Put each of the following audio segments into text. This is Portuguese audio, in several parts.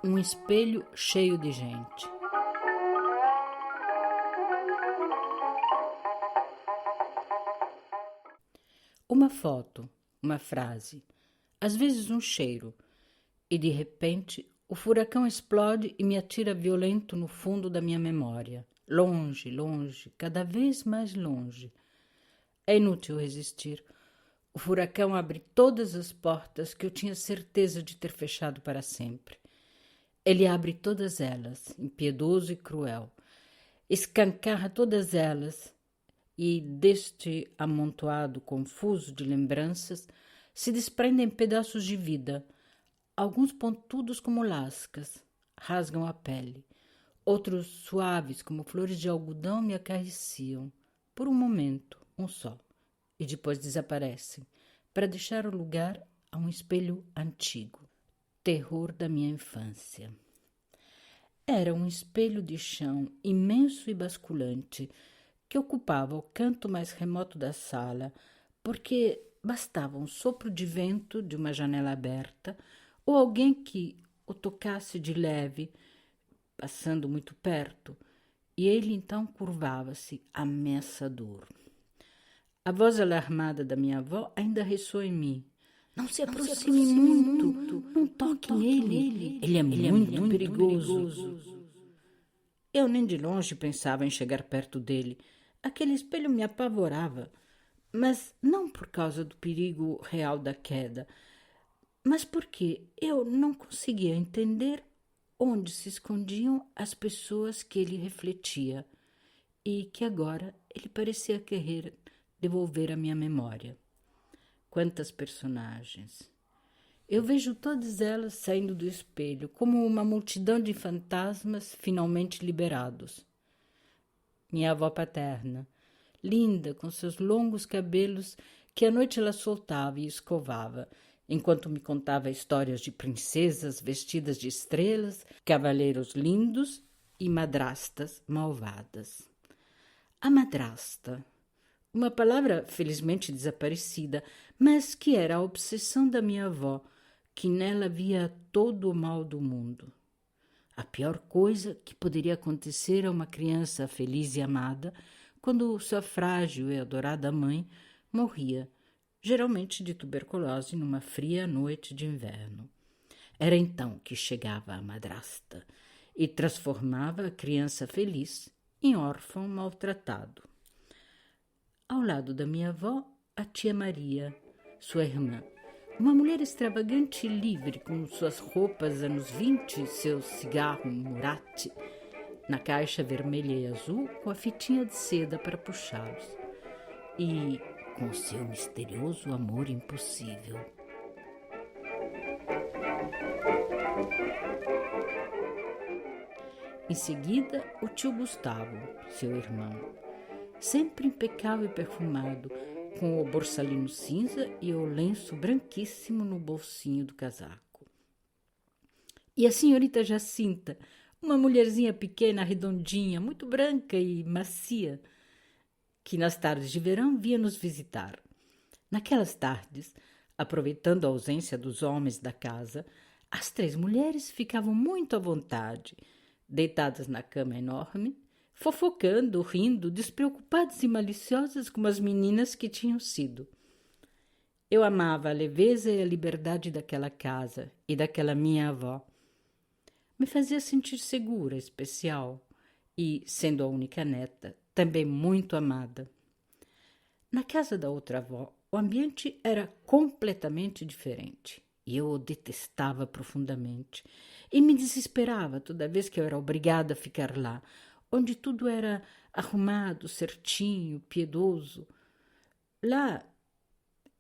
Um espelho cheio de gente. Uma foto, uma frase, às vezes um cheiro, e de repente o furacão explode e me atira violento no fundo da minha memória. Longe, longe, cada vez mais longe. É inútil resistir. O furacão abre todas as portas que eu tinha certeza de ter fechado para sempre. Ele abre todas elas, impiedoso e cruel. Escancara todas elas e, deste amontoado confuso de lembranças, se desprendem pedaços de vida. Alguns pontudos como lascas, rasgam a pele. Outros suaves como flores de algodão me acariciam. Por um momento, um só. E depois desaparecem, para deixar o lugar a um espelho antigo. Terror da minha infância. Era um espelho de chão imenso e basculante que ocupava o canto mais remoto da sala, porque bastava um sopro de vento de uma janela aberta ou alguém que o tocasse de leve, passando muito perto, e ele então curvava-se ameaçador. A voz alarmada da minha avó ainda ressoa em mim. Não se aproxime muito, não toque nele, ele é muito perigoso. Eu nem de longe pensava em chegar perto dele. Aquele espelho me apavorava, mas não por causa do perigo real da queda, mas porque eu não conseguia entender onde se escondiam as pessoas que ele refletia e que agora ele parecia querer devolver à minha memória. Quantas personagens! Eu vejo todas elas saindo do espelho, como uma multidão de fantasmas finalmente liberados. Minha avó paterna, linda, com seus longos cabelos que à noite ela soltava e escovava, enquanto me contava histórias de princesas vestidas de estrelas, cavaleiros lindos e madrastas malvadas. A madrasta, uma palavra felizmente desaparecida, mas que era a obsessão da minha avó, que nela via todo o mal do mundo. A pior coisa que poderia acontecer a uma criança feliz e amada quando sua frágil e adorada mãe morria, geralmente de tuberculose numa fria noite de inverno. Era então que chegava a madrasta e transformava a criança feliz em órfão maltratado. Ao lado da minha avó, a tia Maria, sua irmã, uma mulher extravagante e livre, com suas roupas anos 20 e seu cigarro Murati, na caixa vermelha e azul, com a fitinha de seda para puxá-los, e com seu misterioso amor impossível. Em seguida, o tio Gustavo, seu irmão, sempre impecável e perfumado, com o borsalino cinza e o lenço branquíssimo no bolsinho do casaco. E a senhorita Jacinta, uma mulherzinha pequena, redondinha, muito branca e macia, que nas tardes de verão vinha nos visitar. Naquelas tardes, aproveitando a ausência dos homens da casa, as três mulheres ficavam muito à vontade, deitadas na cama enorme, fofocando, rindo, despreocupadas e maliciosas como as meninas que tinham sido. Eu amava a leveza e a liberdade daquela casa e daquela minha avó. Me fazia sentir segura, especial e, sendo a única neta, também muito amada. Na casa da outra avó, o ambiente era completamente diferente e eu o detestava profundamente e me desesperava toda vez que eu era obrigada a ficar lá, onde tudo era arrumado, certinho, piedoso. Lá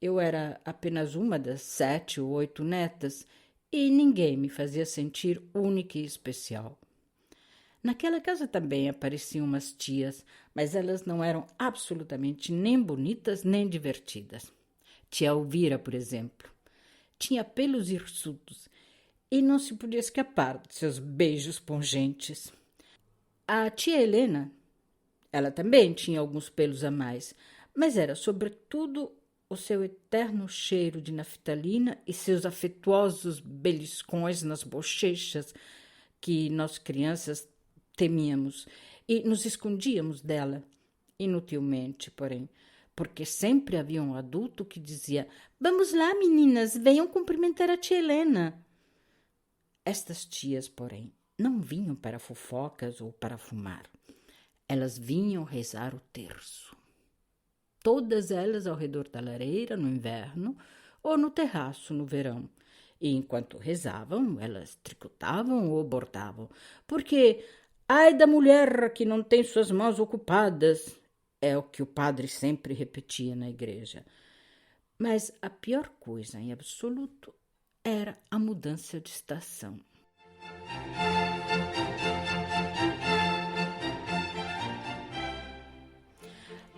eu era apenas uma das 7 ou 8 netas e ninguém me fazia sentir única e especial. Naquela casa também apareciam umas tias, mas elas não eram absolutamente nem bonitas nem divertidas. Tia Elvira, por exemplo, tinha pelos hirsutos e não se podia escapar de seus beijos pungentes. A tia Helena, ela também tinha alguns pelos a mais, mas era, sobretudo, o seu eterno cheiro de naftalina e seus afetuosos beliscões nas bochechas que nós crianças temíamos e nos escondíamos dela, inutilmente, porém, porque sempre havia um adulto que dizia: "Vamos lá, meninas, venham cumprimentar a tia Helena." Estas tias, porém, não vinham para fofocas ou para fumar. Elas vinham rezar o terço. Todas elas ao redor da lareira no inverno ou no terraço no verão. E enquanto rezavam, elas tricotavam ou bordavam, porque ai da mulher que não tem suas mãos ocupadas, é o que o padre sempre repetia na igreja. Mas a pior coisa, em absoluto, era a mudança de estação.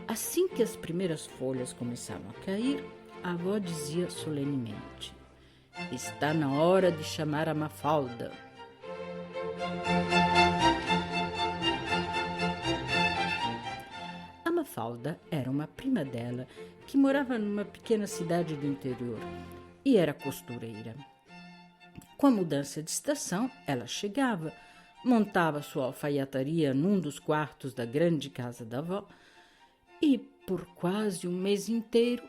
Assim que as primeiras folhas começavam a cair, a avó dizia solenemente: "Está na hora de chamar a Mafalda." A Mafalda era uma prima dela que morava numa pequena cidade do interior e era costureira. Com a mudança de estação, ela chegava, montava sua alfaiataria num dos quartos da grande casa da avó e, por quase um mês inteiro,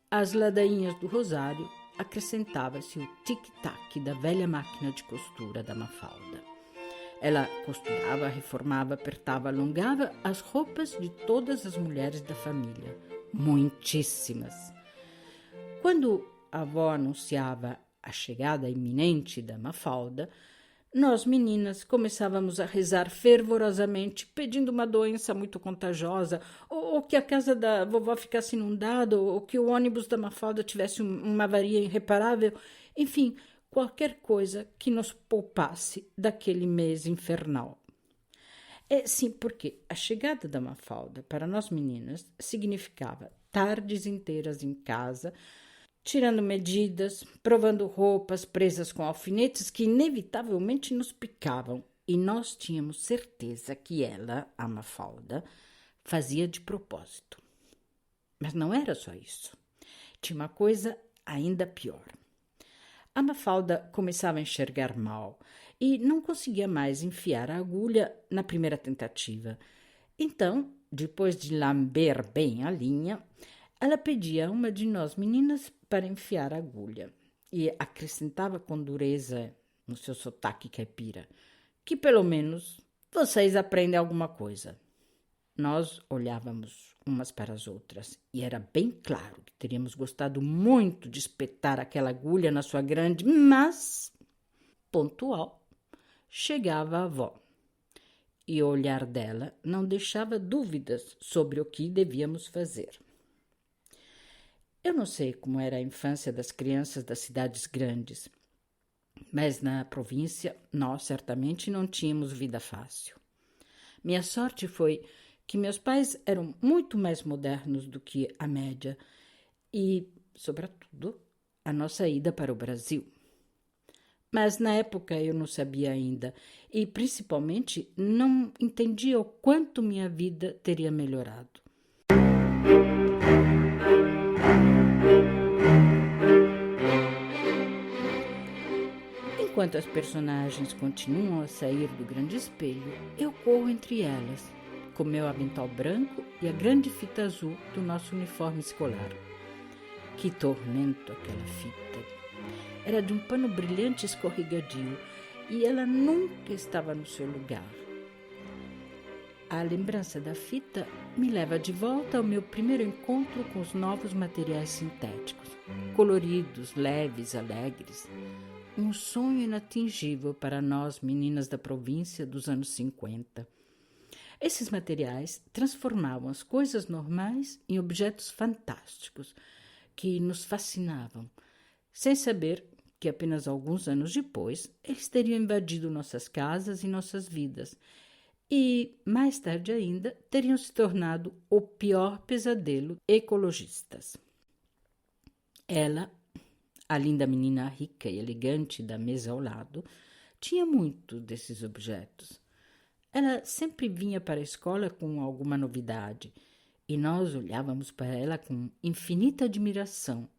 às ladainhas do rosário acrescentava-se o tic-tac da velha máquina de costura da Mafalda. Ela costurava, reformava, apertava, alongava as roupas de todas as mulheres da família, muitíssimas. Quando a avó anunciava a chegada iminente da Mafalda, nós, meninas, começávamos a rezar fervorosamente, pedindo uma doença muito contagiosa, ou que a casa da vovó ficasse inundada, ou que o ônibus da Mafalda tivesse uma avaria irreparável, enfim, qualquer coisa que nos poupasse daquele mês infernal. Sim, porque a chegada da Mafalda para nós meninas significava tardes inteiras em casa, tirando medidas, provando roupas presas com alfinetes que inevitavelmente nos picavam. E nós tínhamos certeza que ela, a Mafalda, fazia de propósito. Mas não era só isso. Tinha uma coisa ainda pior. A Mafalda começava a enxergar mal e não conseguia mais enfiar a agulha na primeira tentativa. Então, depois de lamber bem a linha, ela pedia a uma de nós meninas para enfiar a agulha e acrescentava com dureza no seu sotaque caipira que pelo menos vocês aprendem alguma coisa. Nós olhávamos umas para as outras e era bem claro que teríamos gostado muito de espetar aquela agulha na sua grande, mas pontual chegava a avó e o olhar dela não deixava dúvidas sobre o que devíamos fazer. Eu não sei como era a infância das crianças das cidades grandes, mas na província nós certamente não tínhamos vida fácil. Minha sorte foi que meus pais eram muito mais modernos do que a média e, sobretudo, a nossa ida para o Brasil. Mas na época eu não sabia ainda e, principalmente, não entendia o quanto minha vida teria melhorado. Enquanto as personagens continuam a sair do grande espelho, eu corro entre elas, com meu avental branco e a grande fita azul do nosso uniforme escolar. Que tormento aquela fita! Era de um pano brilhante escorregadio e ela nunca estava no seu lugar. A lembrança da fita me leva de volta ao meu primeiro encontro com os novos materiais sintéticos, coloridos, leves, alegres. Um sonho inatingível para nós, meninas da província dos anos 50. Esses materiais transformavam as coisas normais em objetos fantásticos que nos fascinavam, sem saber que apenas alguns anos depois eles teriam invadido nossas casas e nossas vidas e, mais tarde ainda, teriam se tornado o pior pesadelo ecologistas. Ela, a linda menina rica e elegante da mesa ao lado, tinha muitos desses objetos. Ela sempre vinha para a escola com alguma novidade e nós olhávamos para ela com infinita admiração,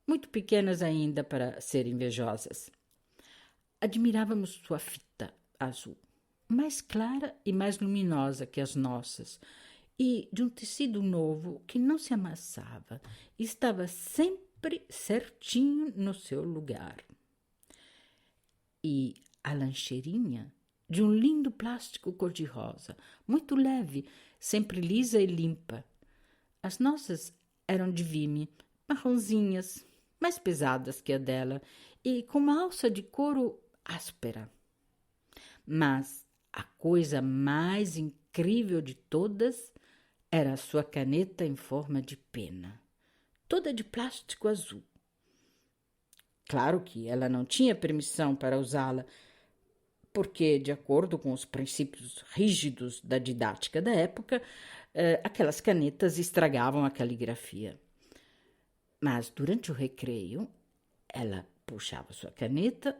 muito pequenas ainda para serem invejosas. Admirávamos sua fita azul, mais clara e mais luminosa que as nossas, e de um tecido novo que não se amassava e estava sempre certinho no seu lugar. E a lancheirinha, de um lindo plástico cor-de-rosa, muito leve, sempre lisa e limpa. As nossas eram de vime, marronzinhas, mais pesadas que a dela, e com uma alça de couro áspera. Mas a coisa mais incrível de todas era a sua caneta em forma de pena, toda de plástico azul. Claro que ela não tinha permissão para usá-la, porque, de acordo com os princípios rígidos da didática da época, aquelas canetas estragavam a caligrafia. Mas, durante o recreio, ela puxava sua caneta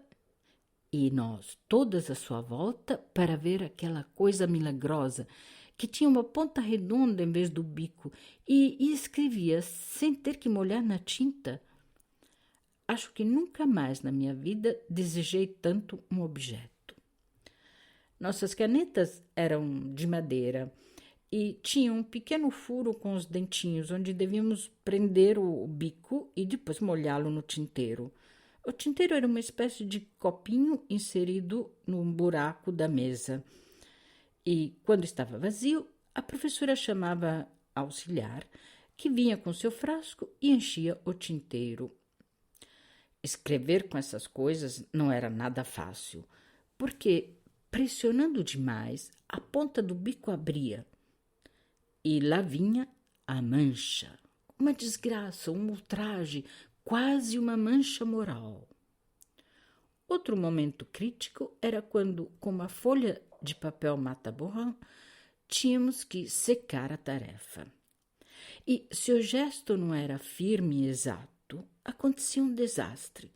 e nós, todas à sua volta, para ver aquela coisa milagrosa que tinha uma ponta redonda em vez do bico e escrevia sem ter que molhar na tinta. Acho que nunca mais na minha vida desejei tanto um objeto. Nossas canetas eram de madeira e tinham um pequeno furo com os dentinhos, onde devíamos prender o bico e depois molhá-lo no tinteiro. O tinteiro era uma espécie de copinho inserido num buraco da mesa. E, quando estava vazio, a professora chamava a auxiliar, que vinha com seu frasco e enchia o tinteiro. Escrever com essas coisas não era nada fácil, porque, pressionando demais, a ponta do bico abria. E lá vinha a mancha. Uma desgraça, um ultraje, quase uma mancha moral. Outro momento crítico era quando, com uma folha de papel mata-borrão, tínhamos que secar a tarefa. E, se o gesto não era firme e exato, acontecia um desastre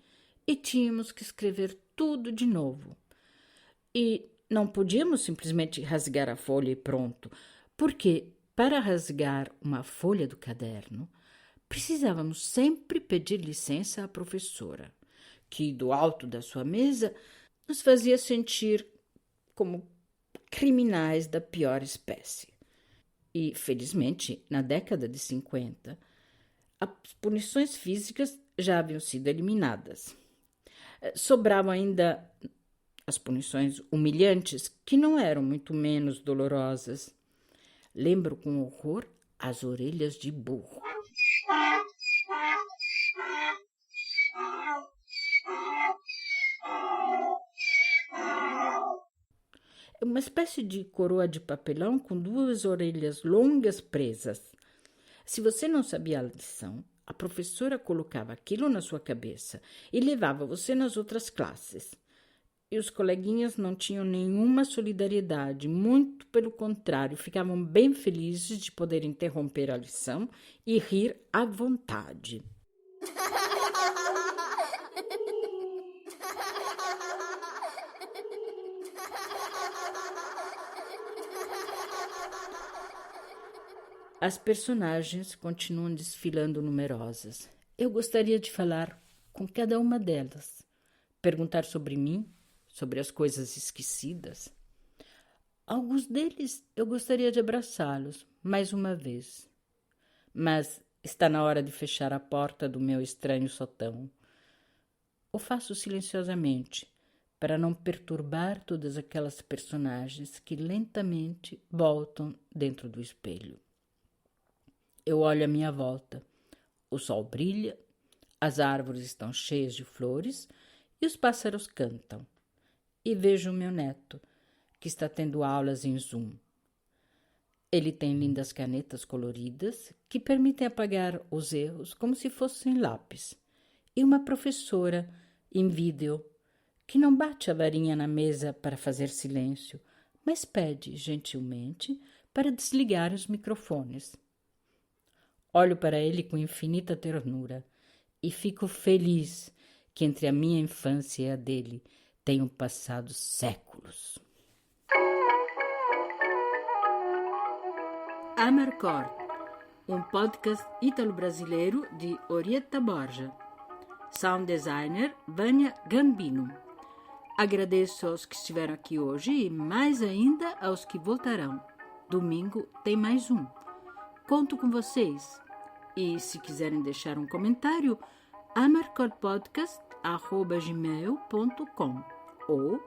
e tínhamos que escrever tudo de novo. E não podíamos simplesmente rasgar a folha e pronto, porque, para rasgar uma folha do caderno, precisávamos sempre pedir licença à professora, que, do alto da sua mesa, nos fazia sentir como criminais da pior espécie. E, felizmente, na década de 50, as punições físicas já haviam sido eliminadas. Sobravam ainda as punições humilhantes, que não eram muito menos dolorosas. Lembro com horror as orelhas de burro. Uma espécie de coroa de papelão com duas orelhas longas presas. Se você não sabia a lição, a professora colocava aquilo na sua cabeça e levava você nas outras classes. E os coleguinhas não tinham nenhuma solidariedade, muito pelo contrário, ficavam bem felizes de poder interromper a lição e rir à vontade. As personagens continuam desfilando numerosas. Eu gostaria de falar com cada uma delas, perguntar sobre mim, sobre as coisas esquecidas. Alguns deles eu gostaria de abraçá-los mais uma vez. Mas está na hora de fechar a porta do meu estranho sotão. O faço silenciosamente, para não perturbar todas aquelas personagens que lentamente voltam dentro do espelho. Eu olho à minha volta. O sol brilha, as árvores estão cheias de flores e os pássaros cantam. E vejo o meu neto, que está tendo aulas em Zoom. Ele tem lindas canetas coloridas que permitem apagar os erros como se fossem lápis. E uma professora em vídeo que não bate a varinha na mesa para fazer silêncio, mas pede gentilmente para desligar os microfones. Olho para ele com infinita ternura e fico feliz que entre a minha infância e a dele tenham passado séculos. Amarcord, um podcast ítalo-brasileiro de Orietta Borja. Sound designer Vânia Gambino. Agradeço aos que estiveram aqui hoje e mais ainda aos que voltarão. Domingo tem mais um. Conto com vocês. E se quiserem deixar um comentário, amarcordpodcast@gmail.com ou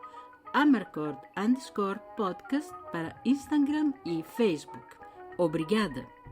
amarcord_podcast para Instagram e Facebook. Obrigada!